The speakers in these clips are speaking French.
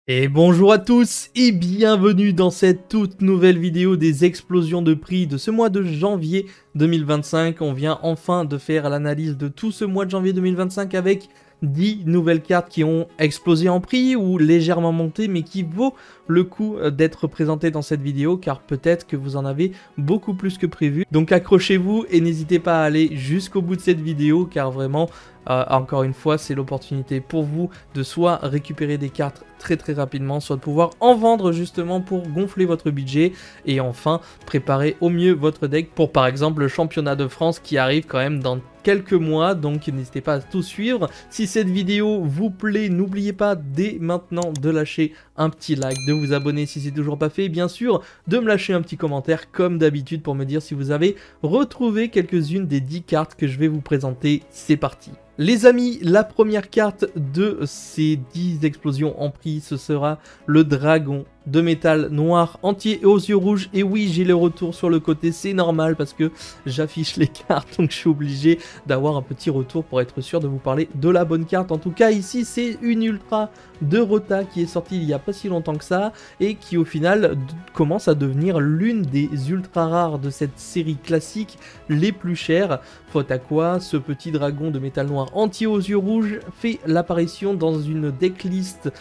Et bonjour à tous et bienvenue dans cette toute nouvelle vidéo des explosions de prix de ce mois de janvier 2025. On vient enfin de faire l'analyse de tout ce mois de janvier 2025 avec 10 nouvelles cartes qui ont explosé en prix ou légèrement monté mais qui vaut le coup d'être présentées dans cette vidéo car peut-être que vous en avez beaucoup plus que prévu. Donc accrochez-vous et n'hésitez pas à aller jusqu'au bout de cette vidéo car vraiment encore une fois, c'est l'opportunité pour vous de soit récupérer des cartes très rapidement, soit de pouvoir en vendre justement pour gonfler votre budget et enfin préparer au mieux votre deck pour par exemple le championnat de France qui arrive quand même dans quelques mois, donc n'hésitez pas à tout suivre. Si cette vidéo vous plaît, n'oubliez pas dès maintenant de lâcher un petit like, de vous abonner si c'est toujours pas fait, et bien sûr de me lâcher un petit commentaire comme d'habitude pour me dire si vous avez retrouvé quelques-unes des 10 cartes que je vais vous présenter. C'est parti. Les amis, la première carte de ces 10 explosions en prix, ce sera le dragon de métal noir entier et aux yeux rouges. Et oui, j'ai le retour sur le côté, c'est normal parce que j'affiche les cartes, donc je suis obligé d'avoir un petit retour pour être sûr de vous parler de la bonne carte. En tout cas, ici, c'est une ultra de Rota qui est sortie il y a pas si longtemps que ça et qui au final commence à devenir l'une des ultra rares de cette série classique les plus chères. Faute à quoi, ce petit dragon de métal noir entier aux yeux rouges fait l'apparition dans une decklist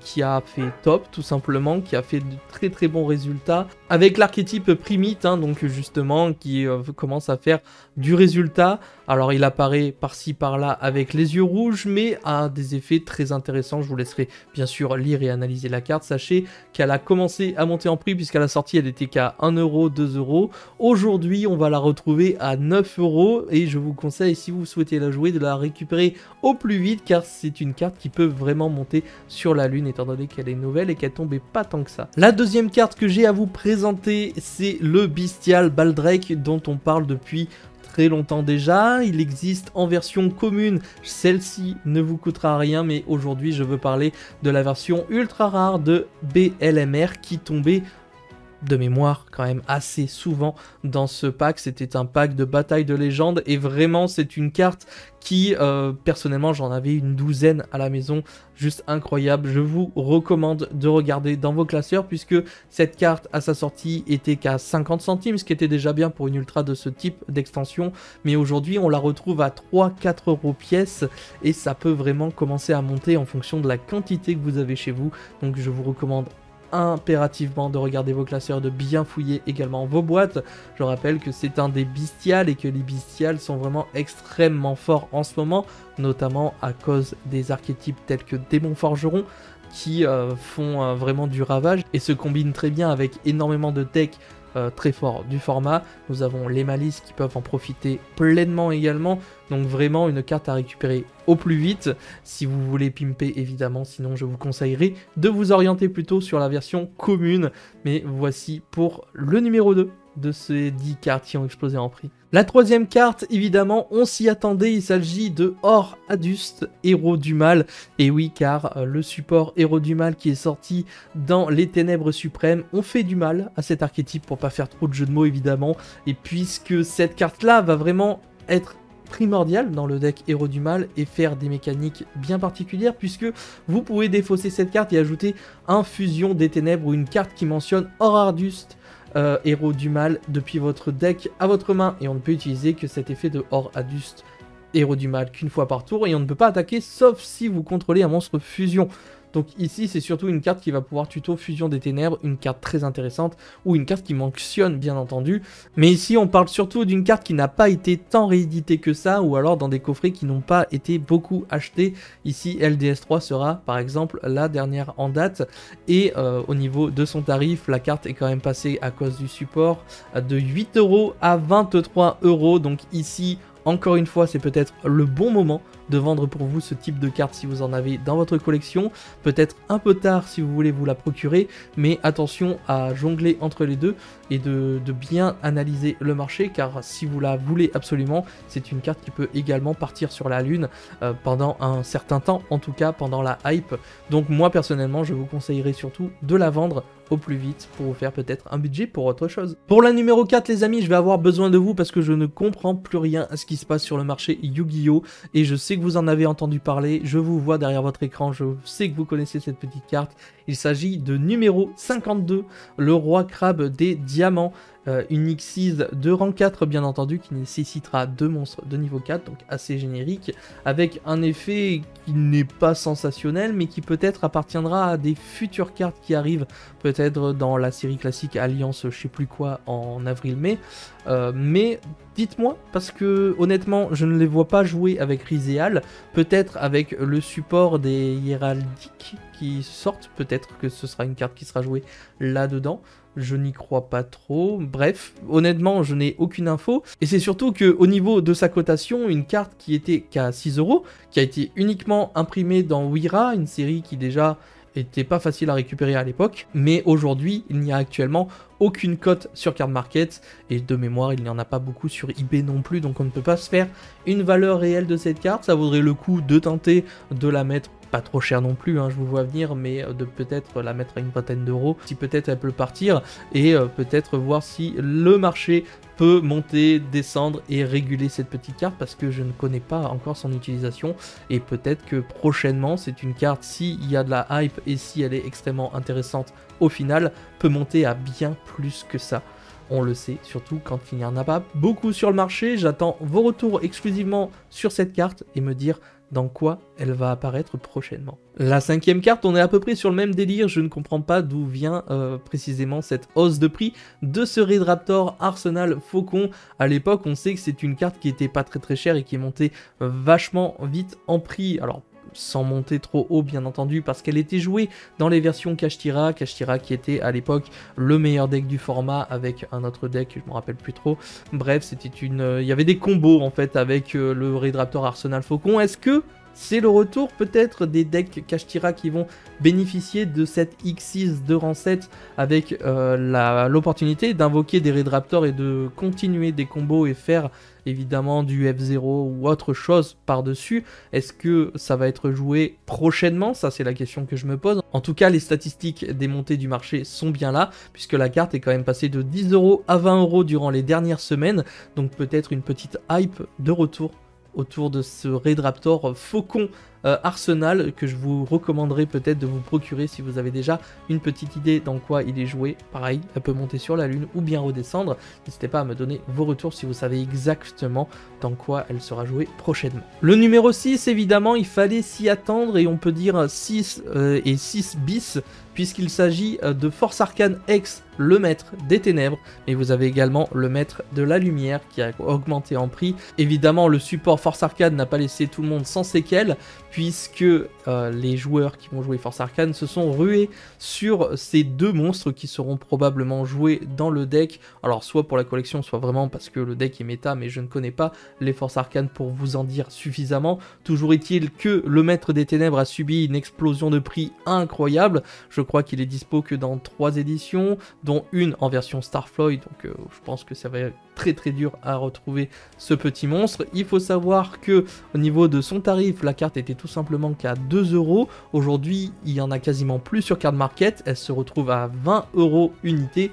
qui a fait top tout simplement, qui a fait de très bons résultats avec l'archétype primite, hein, donc justement qui commence à faire du résultat. Alors il apparaît par-ci par-là avec les yeux rouges mais a des effets très intéressants. Je vous laisserai bien sûr lire et analyser la carte. Sachez qu'elle a commencé à monter en prix puisqu'à la sortie elle était qu'à 1 euro, 2 euros. Aujourd'hui on va la retrouver à 9 euros et je vous conseille, si vous souhaitez la jouer, de la récupérer au plus vite car c'est une carte qui peut vraiment monter sur la lune étant donné qu'elle est nouvelle et qu'elle tombait pas tant que ça. La deuxième carte que j'ai à vous présenter, c'est le Bestial Baldrake dont on parle depuis très longtemps déjà. Il existe en version commune, celle-ci ne vous coûtera rien, mais aujourd'hui je veux parler de la version ultra rare de BLMR qui tombait de mémoire quand même assez souvent dans ce pack. C'était un pack de bataille de légende et vraiment c'est une carte qui personnellement j'en avais une douzaine à la maison, juste incroyable. Je vous recommande de regarder dans vos classeurs puisque cette carte à sa sortie était qu'à 50 centimes, ce qui était déjà bien pour une ultra de ce type d'extension, mais aujourd'hui on la retrouve à 3-4 euros pièce et ça peut vraiment commencer à monter en fonction de la quantité que vous avez chez vous. Donc je vous recommande impérativement de regarder vos classeurs, de bien fouiller également vos boîtes. Je rappelle que c'est un des bestiales et que les bestiales sont vraiment extrêmement forts en ce moment, notamment à cause des archétypes tels que démon forgeron qui font vraiment du ravage et se combinent très bien avec énormément de decks très forts du format. Nous avons les malices qui peuvent en profiter pleinement également, donc vraiment une carte à récupérer au plus vite si vous voulez pimper évidemment, sinon je vous conseillerais de vous orienter plutôt sur la version commune. Mais voici pour le numéro 2 de ces 10 cartes qui ont explosé en prix. La troisième carte, évidemment, on s'y attendait, il s'agit de Or Aduste, Héros du Mal. Et oui, car le support Héros du Mal qui est sorti dans les Ténèbres Suprêmes, on fait du mal à cet archétype pour pas faire trop de jeux de mots évidemment. Et puisque cette carte-là va vraiment être primordial dans le deck Héros du Mal et faire des mécaniques bien particulières puisque vous pouvez défausser cette carte et ajouter un Fusion des Ténèbres ou une carte qui mentionne Or Aduste, Héros du Mal depuis votre deck à votre main et on ne peut utiliser que cet effet de Or Aduste Héros du Mal qu'une fois par tour et on ne peut pas attaquer sauf si vous contrôlez un monstre fusion. Donc ici c'est surtout une carte qui va pouvoir tuto Fusion des Ténèbres, une carte très intéressante, ou une carte qui mentionne bien entendu. Mais ici on parle surtout d'une carte qui n'a pas été tant rééditée que ça, ou alors dans des coffrets qui n'ont pas été beaucoup achetés. Ici LDS3 sera par exemple la dernière en date, et au niveau de son tarif, la carte est quand même passée à cause du support de 8 euros à 23 euros. Donc ici, encore une fois, c'est peut-être le bon moment de vendre pour vous ce type de carte si vous en avez dans votre collection. Peut-être un peu tard si vous voulez vous la procurer, mais attention à jongler entre les deux et de bien analyser le marché, car si vous la voulez absolument, c'est une carte qui peut également partir sur la lune pendant un certain temps, en tout cas pendant la hype. Donc moi personnellement, je vous conseillerais surtout de la vendre au plus vite pour vous faire peut-être un budget pour autre chose. Pour la numéro 4 les amis, je vais avoir besoin de vous parce que je ne comprends plus rien à ce qui se passe sur le marché Yu-Gi-Oh! Et je sais sais que vous en avez entendu parler, je vous vois derrière votre écran, je sais que vous connaissez cette petite carte. Il s'agit de numéro 52, le roi crabe des diamants. Une X6 de rang 4 bien entendu qui nécessitera 2 monstres de niveau 4, donc assez générique, avec un effet qui n'est pas sensationnel mais qui peut-être appartiendra à des futures cartes qui arrivent peut-être dans la série classique Alliance je sais plus quoi en avril-mai, mais dites-moi parce que honnêtement je ne les vois pas jouer avec Rizéal, peut-être avec le support des héraldiques qui sortent, peut-être que ce sera une carte qui sera jouée là-dedans. Je n'y crois pas trop. Bref, honnêtement, je n'ai aucune info. Et c'est surtout qu'au niveau de sa cotation, une carte qui était qu'à 6 €, qui a été uniquement imprimée dans Wira, une série qui déjà était pas facile à récupérer à l'époque. Mais aujourd'hui, il n'y a actuellement aucune cote sur Card Market. Et de mémoire, il n'y en a pas beaucoup sur eBay non plus. Donc on ne peut pas se faire une valeur réelle de cette carte. Ça vaudrait le coup de tenter de la mettre pas trop cher non plus, hein, je vous vois venir, mais de peut-être la mettre à une vingtaine d'euros, si peut-être elle peut partir, et peut-être voir si le marché peut monter, descendre et réguler cette petite carte, parce que je ne connais pas encore son utilisation, et peut-être que prochainement, c'est une carte, s'il y a de la hype, et si elle est extrêmement intéressante au final, peut monter à bien plus que ça. On le sait, surtout quand il n'y en a pas beaucoup sur le marché. J'attends vos retours exclusivement sur cette carte et me dire dans quoi elle va apparaître prochainement. La 5e carte, on est à peu près sur le même délire, je ne comprends pas d'où vient précisément cette hausse de prix de ce Raid Raptor Arsenal Faucon. À l'époque, on sait que c'est une carte qui était pas très chère et qui est montée vachement vite en prix. Alors, sans monter trop haut bien entendu parce qu'elle était jouée dans les versions Kashtira qui était à l'époque le meilleur deck du format avec un autre deck, je me rappelle plus trop. Bref, c'était il y avait des combos en fait avec le Raid Raptor Arsenal Faucon. Est-ce que c'est le retour peut-être des decks Kashtira qui vont bénéficier de cette X6 de rang 7 avec l'opportunité d'invoquer des Raid Raptor et de continuer des combos et faire évidemment du F0 ou autre chose par-dessus. Est-ce que ça va être joué prochainement? Ça c'est la question que je me pose. En tout cas, les statistiques des montées du marché sont bien là, puisque la carte est quand même passée de 10 € à 20 € durant les dernières semaines, donc peut-être une petite hype de retour autour de ce Raid Raptor Faucon Arsenal que je vous recommanderais peut-être de vous procurer si vous avez déjà une petite idée dans quoi il est joué. Pareil, elle peut monter sur la lune ou bien redescendre. N'hésitez pas à me donner vos retours si vous savez exactement dans quoi elle sera jouée prochainement. Le numéro 6, évidemment, il fallait s'y attendre et on peut dire 6 et 6 bis puisqu'il s'agit de Force Arcane X, le maître des ténèbres, mais vous avez également le maître de la lumière qui a augmenté en prix. Évidemment, le support Force Arcane n'a pas laissé tout le monde sans séquelles, puisque les joueurs qui vont jouer Force Arcane se sont rués sur ces deux monstres qui seront probablement joués dans le deck, alors soit pour la collection, soit vraiment parce que le deck est méta, mais je ne connais pas les Force Arcane pour vous en dire suffisamment. Toujours est-il que le maître des ténèbres a subi une explosion de prix incroyable. Je crois qu'il est dispo que dans 3 éditions, dont une en version Starfloid, donc je pense que ça va être très dur à retrouver ce petit monstre. Il faut savoir que au niveau de son tarif, la carte était tout simplement qu'à 2 €. Aujourd'hui, il y en a quasiment plus sur Card Market, elle se retrouve à 20 € unité.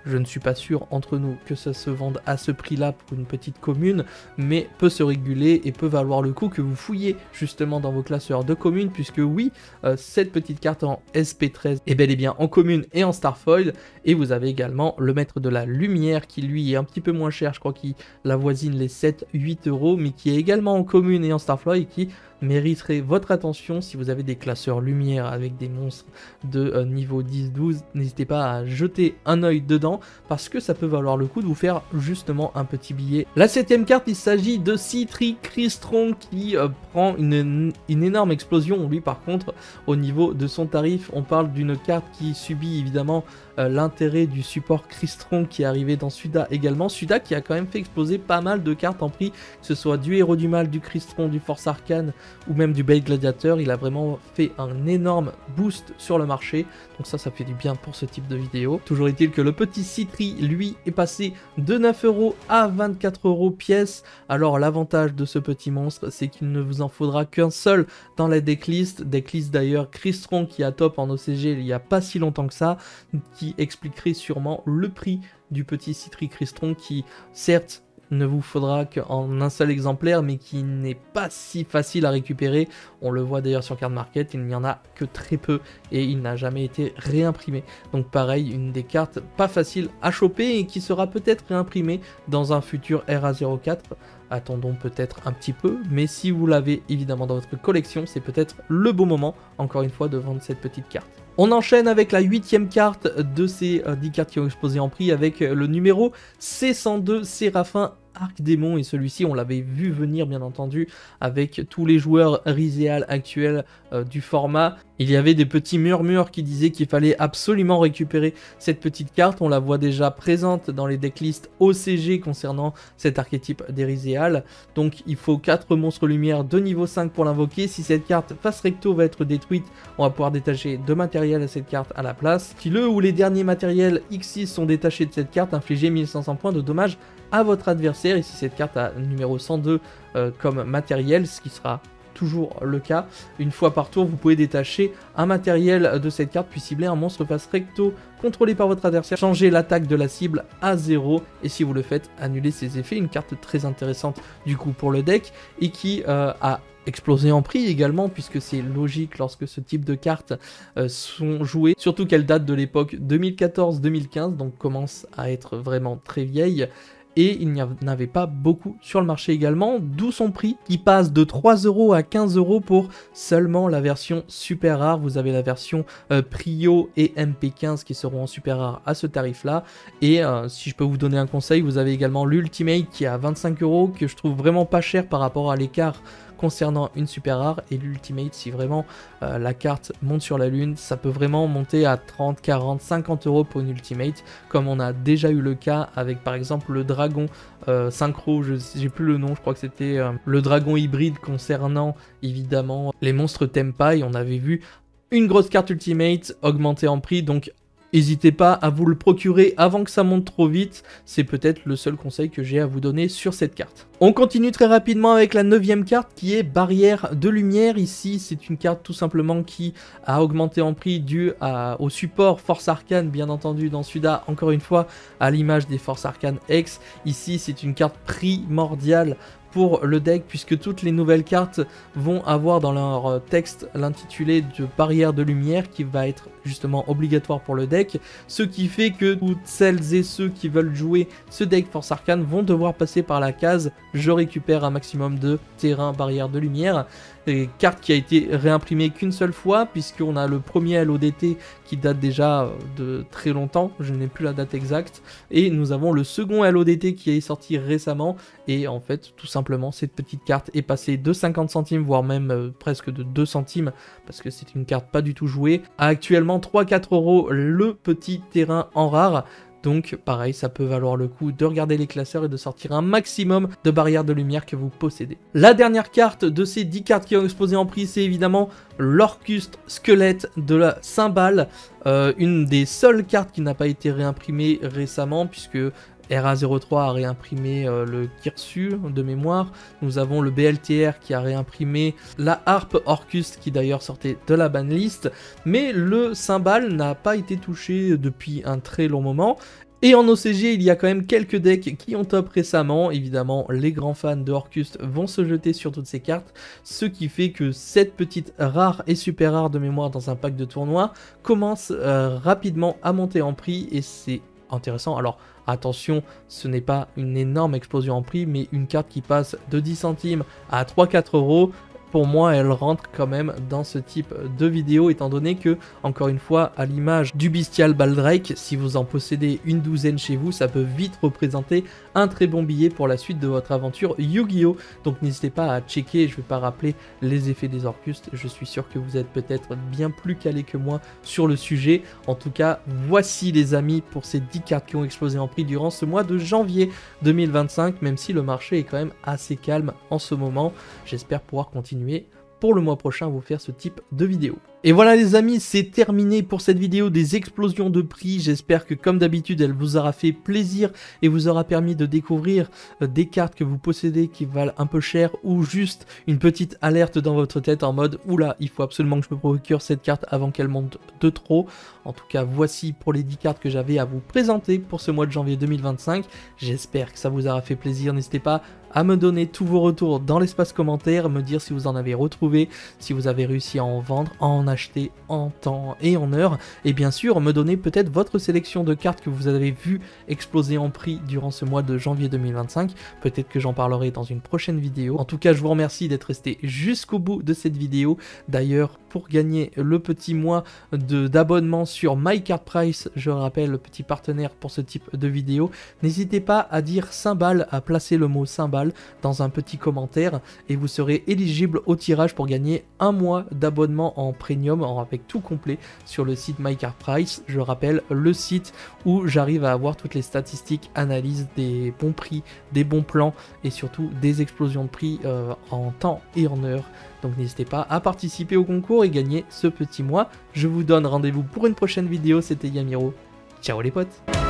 Je ne suis pas sûr entre nous que ça se vende à ce prix-là pour une petite commune, mais peut se réguler et peut valoir le coup que vous fouillez justement dans vos classeurs de communes, puisque oui, cette petite carte en SP13 est bel et bien en commune et en Starfoil, et vous avez également le maître de la lumière qui lui est un petit peu moins cher, je crois qu'il avoisine les 7-8 €, mais qui est également en commune et en Starfloid et qui mériterait votre attention si vous avez des classeurs lumière avec des monstres de niveau 10-12. N'hésitez pas à jeter un œil dedans parce que ça peut valoir le coup de vous faire justement un petit billet. La 7ème carte, il s'agit de Citri Crystron qui prend une énorme explosion. Lui par contre, au niveau de son tarif, on parle d'une carte qui subit évidemment l'intérêt du support Crystron qui est arrivé dans Suda également. Suda qui a quand même fait exploser pas mal de cartes en prix, que ce soit du Héros du Mal, du Crystron, du Force Arcane ou même du Blade Gladiator. Il a vraiment fait un énorme boost sur le marché, donc ça fait du bien pour ce type de vidéo. Toujours est-il que le petit Citri, lui, est passé de 9 € à 24 € pièce. Alors l'avantage de ce petit monstre, c'est qu'il ne vous en faudra qu'un seul dans la decklist d'ailleurs Crystron qui a top en OCG il n'y a pas si longtemps que ça, qui expliquerait sûrement le prix du petit Citri Crystron qui, certes, ne vous faudra qu'en un seul exemplaire, mais qui n'est pas si facile à récupérer. On le voit d'ailleurs sur Card Market, il n'y en a que très peu et il n'a jamais été réimprimé. Donc pareil, une des cartes pas facile à choper et qui sera peut-être réimprimée dans un futur RA04. Attendons peut-être un petit peu, mais si vous l'avez évidemment dans votre collection, c'est peut-être le bon moment, encore une fois, de vendre cette petite carte. On enchaîne avec la 8e carte de ces 10 cartes qui ont explosé en prix avec le numéro C102 Séraphin Arc-Démon, et celui-ci on l'avait vu venir bien entendu avec tous les joueurs Riséal actuels du format. Il y avait des petits murmures qui disaient qu'il fallait absolument récupérer cette petite carte. On la voit déjà présente dans les decklists OCG concernant cet archétype des Riséal. Donc il faut 4 monstres lumière de niveau 5 pour l'invoquer. Si cette carte face recto va être détruite, on va pouvoir détacher 2 matériels à cette carte à la place. Si le ou les derniers matériels X6 sont détachés de cette carte, infligez 1500 points de dommages à votre adversaire. Et si cette carte a numéro 102 comme matériel, ce qui sera toujours le cas, une fois par tour vous pouvez détacher un matériel de cette carte puis cibler un monstre face recto contrôlé par votre adversaire, changer l'attaque de la cible à 0 et si vous le faites, annuler ses effets. Une carte très intéressante du coup pour le deck et qui a explosé en prix également, puisque c'est logique lorsque ce type de cartes sont jouées, surtout qu'elles datent de l'époque 2014-2015, donc commence à être vraiment très vieille. Et il n'y en avait pas beaucoup sur le marché également, d'où son prix qui passe de 3 € à 15 € pour seulement la version super rare. Vous avez la version Prio et MP15 qui seront en super rare à ce tarif là. Et si je peux vous donner un conseil, vous avez également l'Ultimate qui est à 25 € que je trouve vraiment pas cher par rapport à l'écart concernant une super rare. Et l'Ultimate, si vraiment la carte monte sur la lune, ça peut vraiment monter à 30, 40, 50 € pour une Ultimate, comme on a déjà eu le cas avec par exemple le dragon synchro, j'ai plus le nom, je crois que c'était le dragon hybride concernant évidemment les monstres Tenpai. On avait vu une grosse carte Ultimate augmenter en prix, donc n'hésitez pas à vous le procurer avant que ça monte trop vite, c'est peut-être le seul conseil que j'ai à vous donner sur cette carte. On continue très rapidement avec la 9e carte qui est Barrière de Lumière. Ici c'est une carte tout simplement qui a augmenté en prix dû au support Force Arcane bien entendu dans Suda, encore une fois à l'image des Force Arcane X. Ici c'est une carte primordiale pour le deck puisque toutes les nouvelles cartes vont avoir dans leur texte l'intitulé de Barrière de Lumière qui va être justement obligatoire pour le deck, ce qui fait que toutes celles et ceux qui veulent jouer ce deck Force Arcane vont devoir passer par la case je récupère un maximum de terrain Barrière de Lumière. Une carte qui a été réimprimée qu'une seule fois puisqu'on a le premier LODT qui date déjà de très longtemps, je n'ai plus la date exacte, et nous avons le second LODT qui est sorti récemment et en fait tout simplement cette petite carte est passée de 50 centimes voire même presque de 2 centimes parce que c'est une carte pas du tout jouée à actuellement 3-4 € le petit terrain en rare. Donc pareil, ça peut valoir le coup de regarder les classeurs et de sortir un maximum de barrières de lumière que vous possédez. La dernière carte de ces 10 cartes qui ont explosé en prix, c'est évidemment l'Orcust Squelette de la Cymbale. Une des seules cartes qui n'a pas été réimprimée récemment puisque RA03 a réimprimé le Kirsu de mémoire. Nous avons le BLTR qui a réimprimé la harpe Orcust qui d'ailleurs sortait de la banlist. Mais le Cymbale n'a pas été touché depuis un très long moment. Et en OCG, il y a quand même quelques decks qui ont top récemment. Évidemment, les grands fans de Orcust vont se jeter sur toutes ces cartes. Ce qui fait que cette petite rare et super rare de mémoire dans un pack de tournoi commence rapidement à monter en prix. Et c'est intéressant. Alors attention, ce n'est pas une énorme explosion en prix, mais une carte qui passe de 10 centimes à 3-4 €. Pour moi, elle rentre quand même dans ce type de vidéo, étant donné que, encore une fois, à l'image du Bestial Baldrake, si vous en possédez une douzaine chez vous, ça peut vite représenter un très bon billet pour la suite de votre aventure Yu-Gi-Oh! Donc n'hésitez pas à checker, je ne vais pas rappeler les effets des Orcust, je suis sûr que vous êtes peut-être bien plus calé que moi sur le sujet. En tout cas, voici les amis pour ces 10 cartes qui ont explosé en prix durant ce mois de janvier 2025, même si le marché est quand même assez calme en ce moment. J'espère pouvoir continuer pour le mois prochain vous faire ce type de vidéo. Et voilà les amis, c'est terminé pour cette vidéo des explosions de prix. J'espère que comme d'habitude elle vous aura fait plaisir et vous aura permis de découvrir des cartes que vous possédez qui valent un peu cher ou juste une petite alerte dans votre tête en mode oula, il faut absolument que je me procure cette carte avant qu'elle monte de trop. En tout cas voici pour les 10 cartes que j'avais à vous présenter pour ce mois de janvier 2025. J'espère que ça vous aura fait plaisir, n'hésitez pas à me donner tous vos retours dans l'espace commentaire, me dire si vous en avez retrouvé, si vous avez réussi à en vendre, à en acheter en temps et en heure, et bien sûr me donner peut-être votre sélection de cartes que vous avez vu exploser en prix durant ce mois de janvier 2025, peut-être que j'en parlerai dans une prochaine vidéo. En tout cas je vous remercie d'être resté jusqu'au bout de cette vidéo. D'ailleurs pour gagner le petit mois d'abonnement sur MyCardPrice, je rappelle le petit partenaire pour ce type de vidéo, n'hésitez pas à dire cymbale, à placer le mot cymbale dans un petit commentaire et vous serez éligible au tirage pour gagner un mois d'abonnement en premium avec tout complet sur le site MyCardPrice. Je rappelle le site où j'arrive à avoir toutes les statistiques, analyse des bons prix, des bons plans et surtout des explosions de prix en temps et en heure. Donc n'hésitez pas à participer au concours et gagner ce petit mois. Je vous donne rendez-vous pour une prochaine vidéo, c'était Yamiro. Ciao les potes!